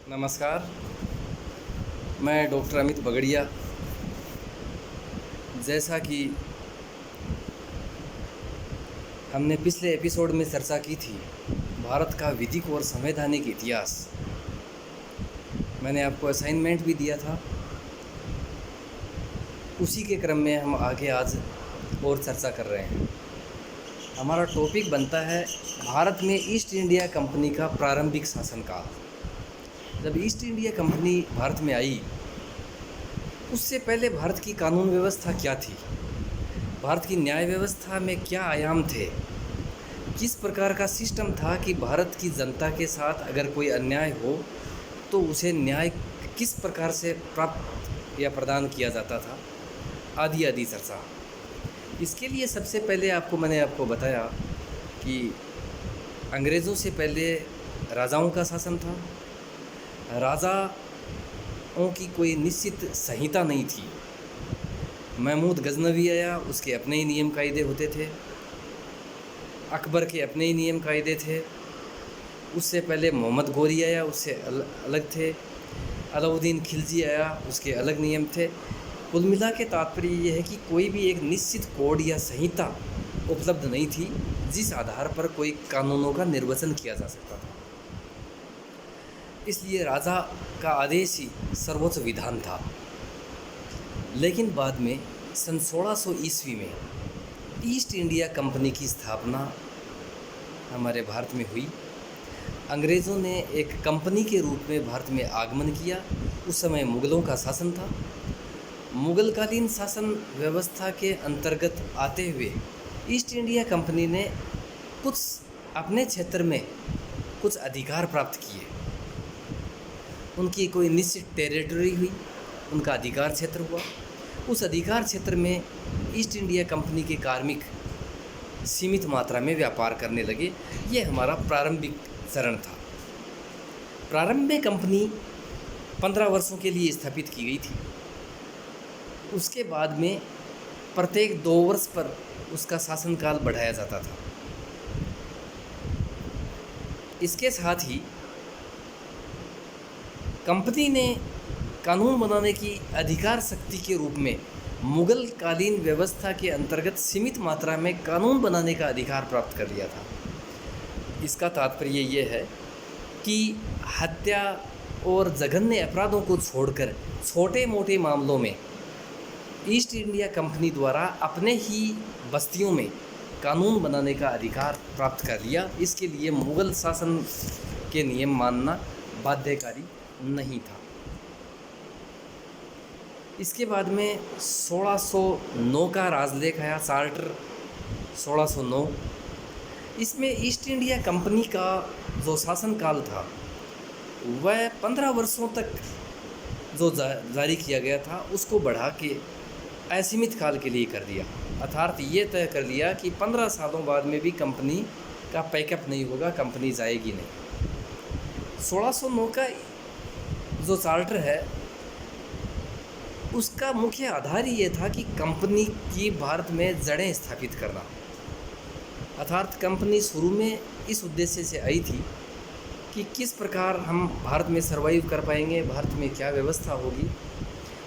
नमस्कार। मैं डॉक्टर अमित बगड़िया। जैसा कि हमने पिछले एपिसोड में चर्चा की थी, भारत का विधिक और संवैधानिक इतिहास, मैंने आपको असाइनमेंट भी दिया था। उसी के क्रम में हम आगे आज और चर्चा कर रहे हैं। हमारा टॉपिक बनता है भारत में ईस्ट इंडिया कंपनी का प्रारंभिक शासनकाल। जब ईस्ट इंडिया कंपनी भारत में आई, उससे पहले भारत की कानून व्यवस्था क्या थी, भारत की न्याय व्यवस्था में क्या आयाम थे, किस प्रकार का सिस्टम था कि भारत की जनता के साथ अगर कोई अन्याय हो तो उसे न्याय किस प्रकार से प्राप्त या प्रदान किया जाता था, आदि आदि चर्चा। इसके लिए सबसे पहले मैंने आपको बताया कि अंग्रेज़ों से पहले राजाओं का शासन था। राजाओं की कोई निश्चित संहिता नहीं थी। महमूद गजनवी आया, उसके अपने ही नियम कायदे होते थे। अकबर के अपने ही नियम कायदे थे। उससे पहले मोहम्मद गोरी आया, उससे अलग थे। अलाउद्दीन खिलजी आया, उसके अलग नियम थे। कुल मिला के तात्पर्य ये है कि कोई भी एक निश्चित कोड या संहिता उपलब्ध नहीं थी जिस आधार पर कोई कानूनों का निर्वचन किया जा सकता था। इसलिए राजा का आदेश ही सर्वोच्च विधान था। लेकिन बाद में सन 1600 ईस्वी में ईस्ट इंडिया कंपनी की स्थापना हमारे भारत में हुई। अंग्रेज़ों ने एक कंपनी के रूप में भारत में आगमन किया। उस समय मुग़लों का शासन था। मुग़लकालीन शासन व्यवस्था के अंतर्गत आते हुए ईस्ट इंडिया कंपनी ने कुछ अपने क्षेत्र में कुछ अधिकार प्राप्त किए। उनकी कोई निश्चित टेरिटरी हुई, उनका अधिकार क्षेत्र हुआ। उस अधिकार क्षेत्र में ईस्ट इंडिया कंपनी के कार्मिक सीमित मात्रा में व्यापार करने लगे। ये हमारा प्रारंभिक चरण था। प्रारंभ में कंपनी 15 वर्षों के लिए स्थापित की गई थी। उसके बाद में प्रत्येक 2 वर्ष पर उसका शासनकाल बढ़ाया जाता था। इसके साथ ही कंपनी ने कानून बनाने की अधिकार शक्ति के रूप में मुग़ल कालीन व्यवस्था के अंतर्गत सीमित मात्रा में कानून बनाने का अधिकार प्राप्त कर लिया था। इसका तात्पर्य ये है कि हत्या और जघन्य अपराधों को छोड़कर छोटे मोटे मामलों में ईस्ट इंडिया कंपनी द्वारा अपने ही बस्तियों में कानून बनाने का अधिकार प्राप्त कर लिया। इसके लिए मुग़ल शासन के नियम मानना बाध्यकारी नहीं था। इसके बाद में 1609 का राजलेख आया, चार्टर 1609। इसमें ईस्ट इंडिया कंपनी का जो शासनकाल था वह 15 वर्षों तक जो जारी किया गया था उसको बढ़ा के असीमित काल के लिए कर दिया। अर्थात ये तय कर लिया कि 15 सालों बाद में भी कंपनी का पैकअप नहीं होगा, कंपनी जाएगी नहीं। 1609 का जो चार्टर है उसका मुख्य आधार ही ये था कि कंपनी की भारत में जड़ें स्थापित करना। अर्थात कंपनी शुरू में इस उद्देश्य से आई थी कि किस प्रकार हम भारत में सर्वाइव कर पाएंगे, भारत में क्या व्यवस्था होगी।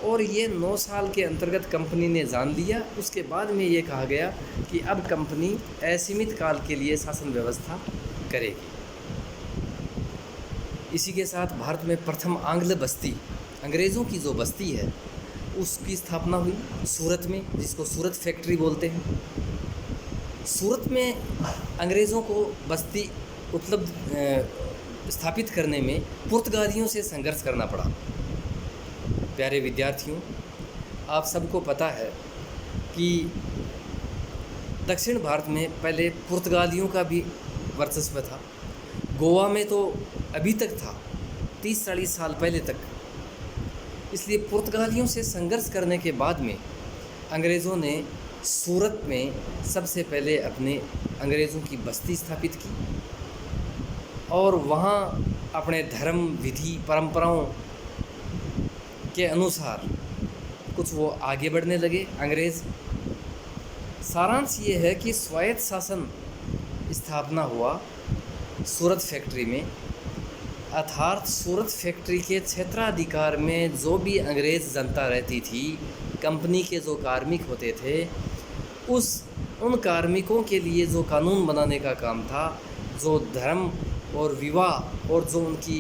और ये 9 साल के अंतर्गत कंपनी ने जान लिया। उसके बाद में ये कहा गया कि अब कंपनी असीमित काल के लिए शासन व्यवस्था करेगी। इसी के साथ भारत में प्रथम आंग्ल बस्ती, अंग्रेज़ों की जो बस्ती है, उसकी स्थापना हुई सूरत में, जिसको सूरत फैक्ट्री बोलते हैं। सूरत में अंग्रेज़ों को बस्ती स्थापित करने में पुर्तगालियों से संघर्ष करना पड़ा। प्यारे विद्यार्थियों, आप सबको पता है कि दक्षिण भारत में पहले पुर्तगालियों का भी वर्चस्व था। गोवा में तो अभी तक था, 30-40 साल पहले तक। इसलिए पुर्तगालियों से संघर्ष करने के बाद में अंग्रेज़ों ने सूरत में सबसे पहले अपने अंग्रेज़ों की बस्ती स्थापित की और वहाँ अपने धर्म, विधि, परंपराओं के अनुसार कुछ वो आगे बढ़ने लगे अंग्रेज़। सारांश ये है कि स्वायत्त शासन स्थापना हुआ सूरत फैक्ट्री में अर्थात सूरत फैक्ट्री के क्षेत्राधिकार में जो भी अंग्रेज़ जनता रहती थी, कंपनी के जो कार्मिक होते थे, उन कार्मिकों के लिए जो कानून बनाने का काम था, जो धर्म और विवाह और जो उनकी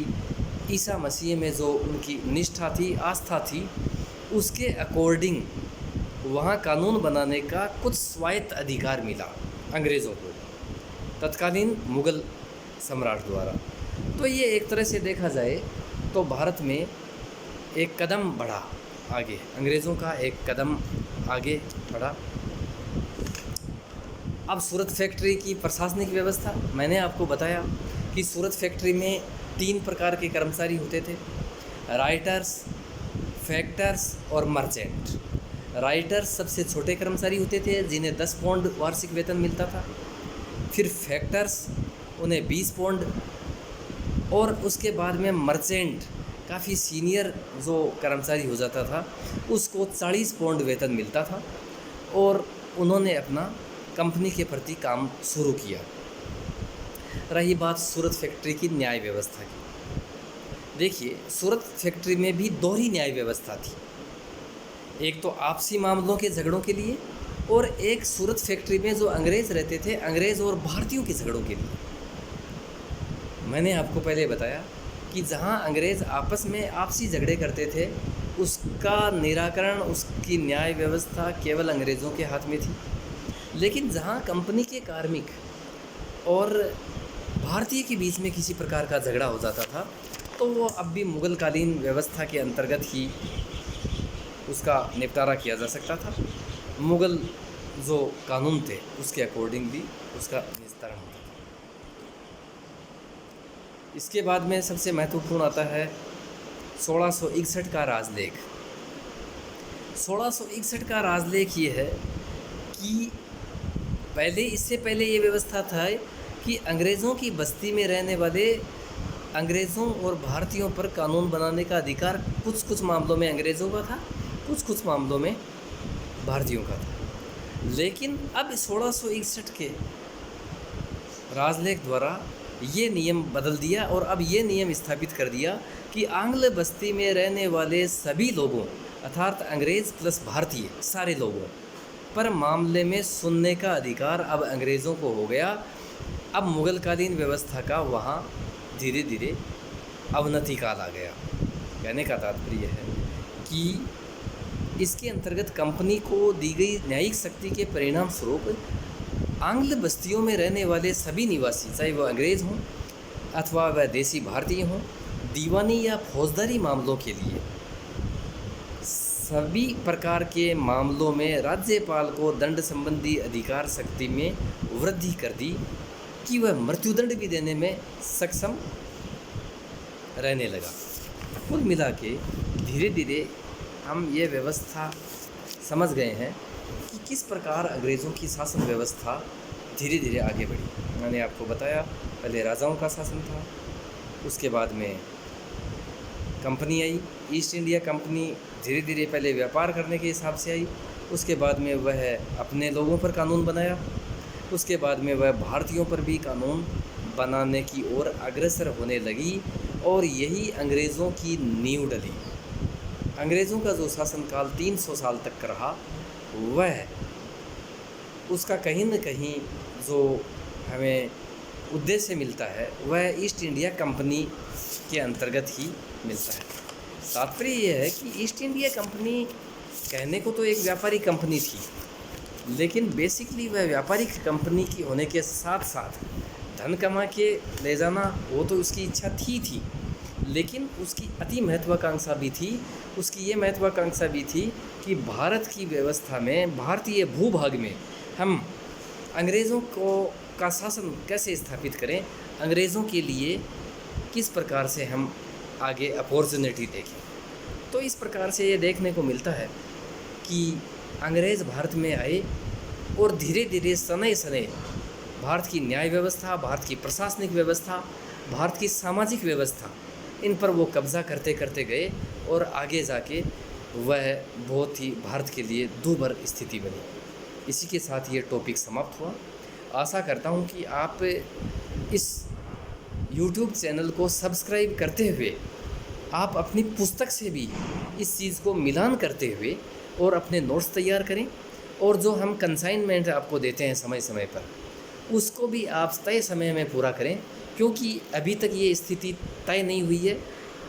ईसा मसीह में जो उनकी निष्ठा थी, आस्था थी, उसके अकॉर्डिंग वहाँ कानून बनाने का कुछ स्वायत्त अधिकार मिला अंग्रेज़ों को तत्कालीन मुग़ल सम्राट द्वारा। तो ये एक तरह से देखा जाए तो भारत में एक कदम बढ़ा आगे, अंग्रेज़ों का एक कदम आगे बढ़ा। अब सूरत फैक्ट्री की प्रशासनिक व्यवस्था, मैंने आपको बताया कि सूरत फैक्ट्री में 3 प्रकार के कर्मचारी होते थे, राइटर्स, फैक्टर्स और मर्चेंट। राइटर्स सबसे छोटे कर्मचारी होते थे जिन्हें 10 पाउंड वार्षिक वेतन मिलता था। फिर फैक्टर्स, उन्हें 20 पाउंड, और उसके बाद में मर्चेंट, काफ़ी सीनियर जो कर्मचारी हो जाता था, उसको 40 पाउंड वेतन मिलता था। और उन्होंने अपना कंपनी के प्रति काम शुरू किया। रही बात सूरत फैक्ट्री की न्याय व्यवस्था की, देखिए सूरत फैक्ट्री में भी दोहरी न्याय व्यवस्था थी। एक तो आपसी मामलों के झगड़ों के लिए, और एक सूरत फैक्ट्री में जो अंग्रेज़ रहते थे, अंग्रेज़ और भारतीयों के झगड़ों के लिए। मैंने आपको पहले बताया कि जहां अंग्रेज़ आपस में आपसी झगड़े करते थे, उसका निराकरण, उसकी न्याय व्यवस्था केवल अंग्रेज़ों के हाथ में थी। लेकिन जहां कंपनी के कार्मिक और भारतीय के बीच में किसी प्रकार का झगड़ा हो जाता था, तो वो अब भी मुग़लकालीन व्यवस्था के अंतर्गत ही उसका निपटारा किया जा सकता था। मुग़ल जो कानून थे उसके अकॉर्डिंग भी उसका निस्तारण होता था। इसके बाद में सबसे महत्वपूर्ण आता है 1661 का राजलेख। 1661 का राजलेख ये है कि इससे पहले ये व्यवस्था था कि अंग्रेज़ों की बस्ती में रहने वाले अंग्रेज़ों और भारतीयों पर कानून बनाने का अधिकार कुछ मामलों में अंग्रेज़ों का था, कुछ मामलों में भारतीयों का था। लेकिन अब 1661 के राजलेख द्वारा ये नियम बदल दिया और अब ये नियम स्थापित कर दिया कि आंग्ल बस्ती में रहने वाले सभी लोगों, अर्थात अंग्रेज़ प्लस भारतीय सारे लोगों पर मामले में सुनने का अधिकार अब अंग्रेज़ों को हो गया। अब मुग़लकालीन व्यवस्था का वहाँ धीरे धीरे अवनति काल आ गया। कहने का तात्पर्य है कि इसके अंतर्गत कंपनी को दी गई न्यायिक शक्ति के परिणाम स्वरूप आंग्ल बस्तियों में रहने वाले सभी निवासी, चाहे वह अंग्रेज़ हों अथवा वह देसी भारतीय हों, दीवानी या फौजदारी मामलों के लिए सभी प्रकार के मामलों में राज्यपाल को दंड संबंधी अधिकार शक्ति में वृद्धि कर दी कि वह मृत्युदंड भी देने में सक्षम रहने लगा। कुल मिला के धीरे धीरे हम ये व्यवस्था समझ गए हैं कि किस प्रकार अंग्रेज़ों की शासन व्यवस्था धीरे धीरे आगे बढ़ी। मैंने आपको बताया पहले राजाओं का शासन था, उसके बाद में कंपनी आई, ईस्ट इंडिया कंपनी धीरे धीरे पहले व्यापार करने के हिसाब से आई, उसके बाद में वह अपने लोगों पर कानून बनाया, उसके बाद में वह भारतीयों पर भी कानून बनाने की ओर अग्रसर होने लगी और यही अंग्रेज़ों की नींव डली। अंग्रेज़ों का जो शासनकाल 300 साल तक रहा, वह उसका कहीं न कहीं जो हमें उद्देश्य मिलता है वह ईस्ट इंडिया कंपनी के अंतर्गत ही मिलता है। तात्पर्य यह है कि ईस्ट इंडिया कंपनी कहने को तो एक व्यापारिक कंपनी थी, लेकिन बेसिकली वह व्यापारिक कंपनी की होने के साथ साथ धन कमा के ले जाना वो तो उसकी इच्छा थी, लेकिन उसकी अति महत्वाकांक्षा भी थी। उसकी ये महत्वाकांक्षा भी थी कि भारत की व्यवस्था में, भारतीय भूभाग में हम अंग्रेज़ों का शासन कैसे स्थापित करें, अंग्रेज़ों के लिए किस प्रकार से हम आगे अपॉर्चुनिटी देखें। तो इस प्रकार से ये देखने को मिलता है कि अंग्रेज़ भारत में आए और धीरे धीरे सने भारत की न्याय व्यवस्था, भारत की प्रशासनिक व्यवस्था, भारत की सामाजिक व्यवस्था, इन पर वो कब्ज़ा करते करते गए और आगे जाके वह बहुत ही भारत के लिए दूभर स्थिति बनी। इसी के साथ ये टॉपिक समाप्त हुआ। आशा करता हूँ कि आप इस यूट्यूब चैनल को सब्सक्राइब करते हुए आप अपनी पुस्तक से भी इस चीज़ को मिलान करते हुए और अपने नोट्स तैयार करें, और जो हम कंसाइनमेंट आपको देते हैं समय समय पर, उसको भी आप तय समय में पूरा करें, क्योंकि अभी तक ये स्थिति तय नहीं हुई है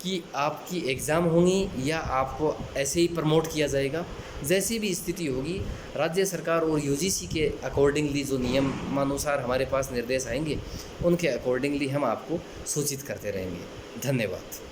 कि आपकी एग्ज़ाम होंगी या आपको ऐसे ही प्रमोट किया जाएगा। जैसी भी स्थिति होगी, राज्य सरकार और यूजीसी के अकॉर्डिंगली जो नियमानुसार हमारे पास निर्देश आएंगे, उनके अकॉर्डिंगली हम आपको सूचित करते रहेंगे। धन्यवाद।